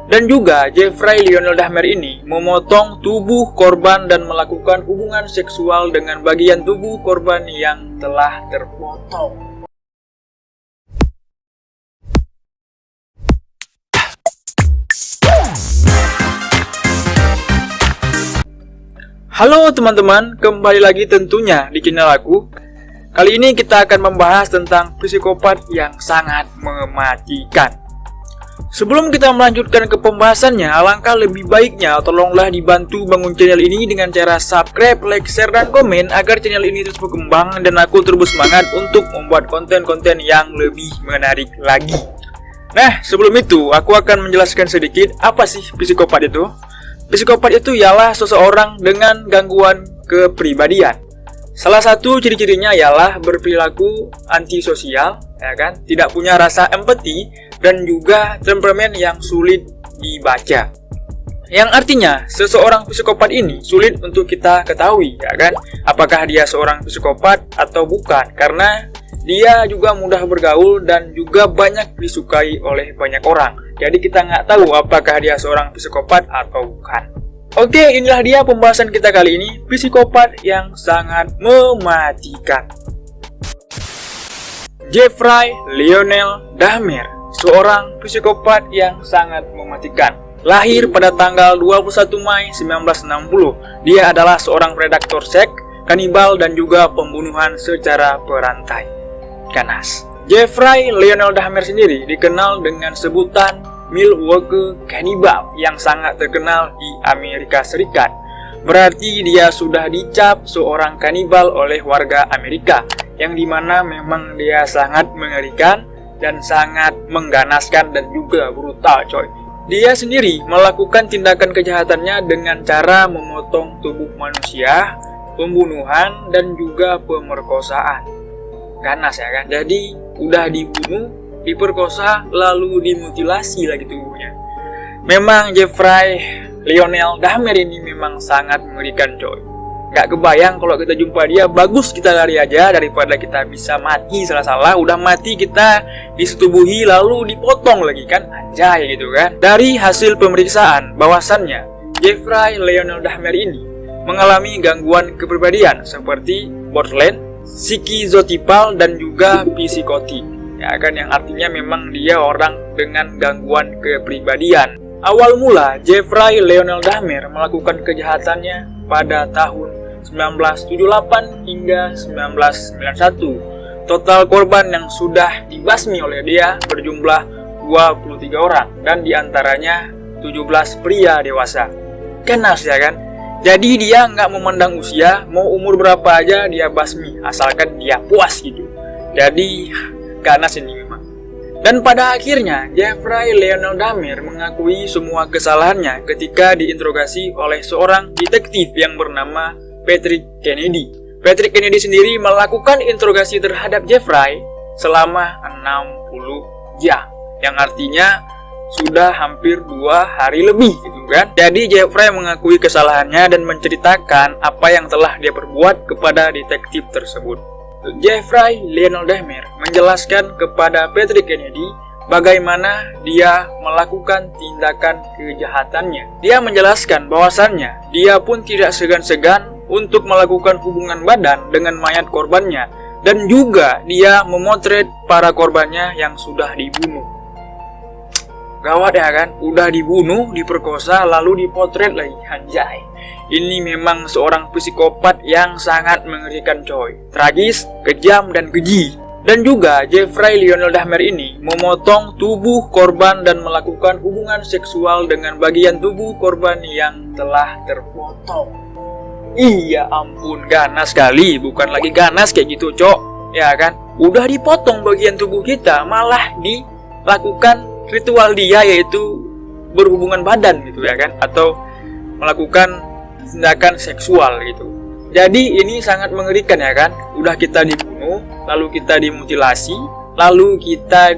Dan juga Jeffrey Lionel Dahmer ini memotong tubuh korban dan melakukan hubungan seksual dengan bagian tubuh korban yang telah terpotong. Halo teman-teman, kembali lagi tentunya di channel aku. Kali ini kita akan membahas tentang psikopat yang sangat mematikan. Sebelum kita melanjutkan ke pembahasannya, alangkah lebih baiknya tolonglah dibantu bangun channel ini dengan cara subscribe, like, share, dan komen agar channel ini terus berkembang dan aku terus semangat untuk membuat konten-konten yang lebih menarik lagi. Nah, sebelum itu aku akan menjelaskan sedikit apa sih psikopat itu. Psikopat itu ialah seseorang dengan gangguan kepribadian. Salah satu ciri-cirinya ialah berperilaku antisosial, ya kan? Tidak punya rasa empati dan juga temperamen yang sulit dibaca. Yang artinya, seseorang psikopat ini sulit untuk kita ketahui, ya kan? Apakah dia seorang psikopat atau bukan? Karena dia juga mudah bergaul dan juga banyak disukai oleh banyak orang. Jadi kita nggak tahu apakah dia seorang psikopat atau bukan. Oke, inilah dia pembahasan kita kali ini, psikopat yang sangat mematikan. Jeffrey Lionel Dahmer, seorang psikopat yang sangat mematikan. Lahir pada tanggal 21 Mei 1960. Dia adalah seorang predator seks, kanibal, dan juga pembunuhan secara berantai. Ganas. Jeffrey Lionel Dahmer sendiri dikenal dengan sebutan Milwaukee Cannibal yang sangat terkenal di Amerika Serikat. Berarti dia sudah dicap seorang kanibal oleh warga Amerika, yang dimana memang dia sangat mengerikan dan sangat mengganaskan dan juga brutal, coy. Dia sendiri melakukan tindakan kejahatannya dengan cara memotong tubuh manusia, pembunuhan, dan juga pemerkosaan. Ganas, ya kan? Jadi udah dibunuh, diperkosa, lalu dimutilasi lagi tubuhnya. Memang Jeffrey Lionel Dahmer ini memang sangat mengerikan, coy. Gak kebayang kalau kita jumpa dia, bagus kita lari aja daripada kita bisa mati salah-salah. Udah mati kita disetubuhi lalu dipotong lagi, kan? Anjay gitu kan. Dari hasil pemeriksaan bahwasannya Jeffrey Lionel Dahmer ini mengalami gangguan kepribadian seperti borderline, skizotipal, dan juga psikotik, ya kan, yang artinya memang dia orang dengan gangguan kepribadian. Awal mula Jeffrey Lionel Dahmer melakukan kejahatannya pada tahun 1978 hingga 1991. Total korban yang sudah dibasmi oleh dia berjumlah 23 orang, dan diantaranya 17 pria dewasa. Ganas, ya kan? Jadi dia nggak memandang usia, mau umur berapa aja dia basmi, asalkan dia puas gitu. Jadi ganas ini memang. Dan pada akhirnya Jeffrey Lionel Dahmer mengakui semua kesalahannya ketika diinterogasi oleh seorang detektif yang bernama Patrick Kennedy. Patrick Kennedy sendiri melakukan interogasi terhadap Jeffrey selama 60 jam, yang artinya sudah hampir 2 hari lebih gitu kan. Jadi Jeffrey mengakui kesalahannya dan menceritakan apa yang telah dia perbuat kepada detektif tersebut. Jeffrey Lionel Dahmer menjelaskan kepada Patrick Kennedy bagaimana dia melakukan tindakan kejahatannya. Dia menjelaskan bahwasannya dia pun tidak segan-segan untuk melakukan hubungan badan dengan mayat korbannya, dan juga dia memotret para korbannya yang sudah dibunuh. Gawat, ya kan? Udah dibunuh, diperkosa, lalu dipotret lagi. Anjay. Ini memang seorang psikopat yang sangat mengerikan, coy. Tragis, kejam, dan keji. Dan juga Jeffrey Lionel Dahmer ini memotong tubuh korban dan melakukan hubungan seksual dengan bagian tubuh korban yang telah terpotong. Iya ampun, ganas sekali. Bukan lagi ganas kayak gitu, cok. Ya kan? Udah dipotong bagian tubuh kita, malah dilakukan ritual dia, yaitu berhubungan badan gitu, ya kan, atau melakukan tindakan seksual gitu. Jadi ini sangat mengerikan, ya kan. Udah kita dibunuh, lalu kita dimutilasi, lalu kita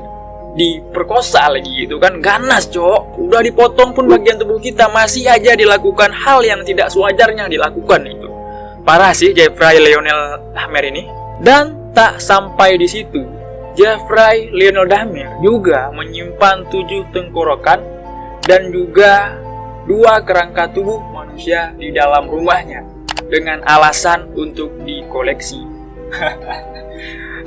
diperkosa lagi gitu kan. Ganas, cok. Udah dipotong pun bagian tubuh kita, masih aja dilakukan hal yang tidak sewajarnya dilakukan itu. Parah sih Jeffrey Lionel Dahmer ini. Dan tak sampai di situ, Jeffrey Lionel Dahmer juga menyimpan 7 tenggorokan dan juga 2 kerangka tubuh manusia di dalam rumahnya dengan alasan untuk dikoleksi.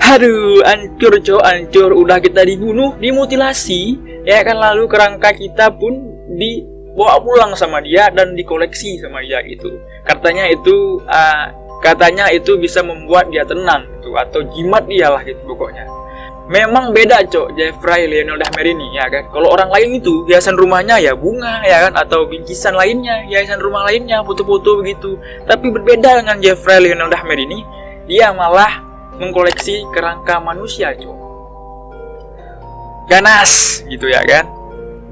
Aduh, hancur cok, hancur. Udah kita dibunuh, dimutilasi, ya kan, lalu kerangka kita pun dibawa pulang sama dia dan dikoleksi sama dia gitu. Katanya itu bisa membuat dia tenang gitu, atau jimat dia lah gitu pokoknya. Memang beda cok, Jeffrey Lionel Dahmer ini, ya kan. Kalau orang lain itu hiasan rumahnya ya bunga, ya kan, atau bingkisan lainnya, hiasan rumah lainnya, foto-foto begitu. Tapi berbeda dengan Jeffrey Lionel Dahmer ini, dia malah mengkoleksi kerangka manusia cok. Ganas gitu, ya kan.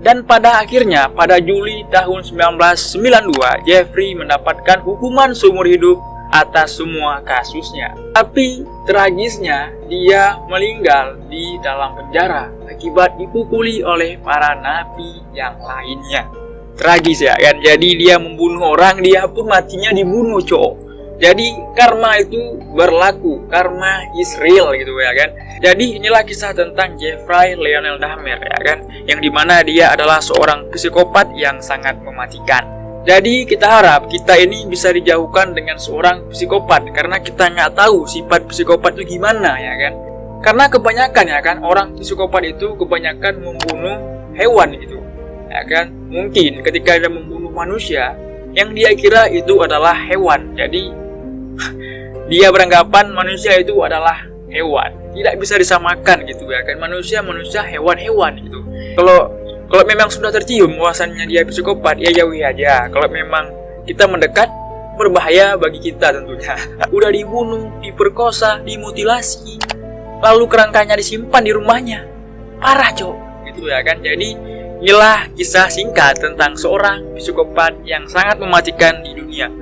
Dan pada akhirnya pada Juli tahun 1992, Jeffrey mendapatkan hukuman seumur hidup atas semua kasusnya. Tapi tragisnya dia meninggal di dalam penjara akibat dipukuli oleh para napi yang lainnya. Tragis ya kan. Jadi dia membunuh orang, dia pun matinya dibunuh cowok. Jadi karma itu berlaku, karma is real gitu ya kan. Jadi inilah kisah tentang Jeffrey Lionel Dahmer ya kan, yang dimana dia adalah seorang psikopat yang sangat mematikan. Jadi kita harap kita ini bisa dijauhkan dengan seorang psikopat, karena kita nggak tahu sifat psikopat itu gimana ya kan. Karena kebanyakan ya kan, orang psikopat itu kebanyakan membunuh hewan gitu ya kan. Mungkin ketika dia membunuh manusia, yang dia kira itu adalah hewan. Jadi dia beranggapan manusia itu adalah hewan, tidak bisa disamakan gitu ya kan. Manusia, hewan gitu. Kalau memang sudah tercium bahwasannya dia psikopat, ya jauhi aja. Kalau memang kita mendekat, berbahaya bagi kita tentunya. Udah dibunuh, diperkosa, dimutilasi, lalu kerangkanya disimpan di rumahnya. Parah cok, gitu ya kan. Jadi inilah kisah singkat tentang seorang psikopat yang sangat mematikan di dunia.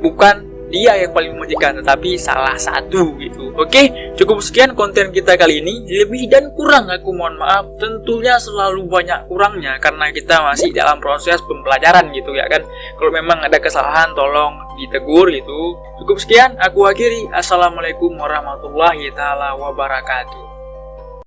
Bukan dia yang paling mematikan, tetapi salah satu gitu. Oke, cukup sekian konten kita kali ini. Lebih dan kurang aku mohon maaf. Tentunya selalu banyak kurangnya karena kita masih dalam proses pembelajaran gitu ya kan. Kalau memang ada kesalahan tolong ditegur gitu. Cukup sekian, aku akhiri. Assalamualaikum warahmatullahi taala wabarakatuh.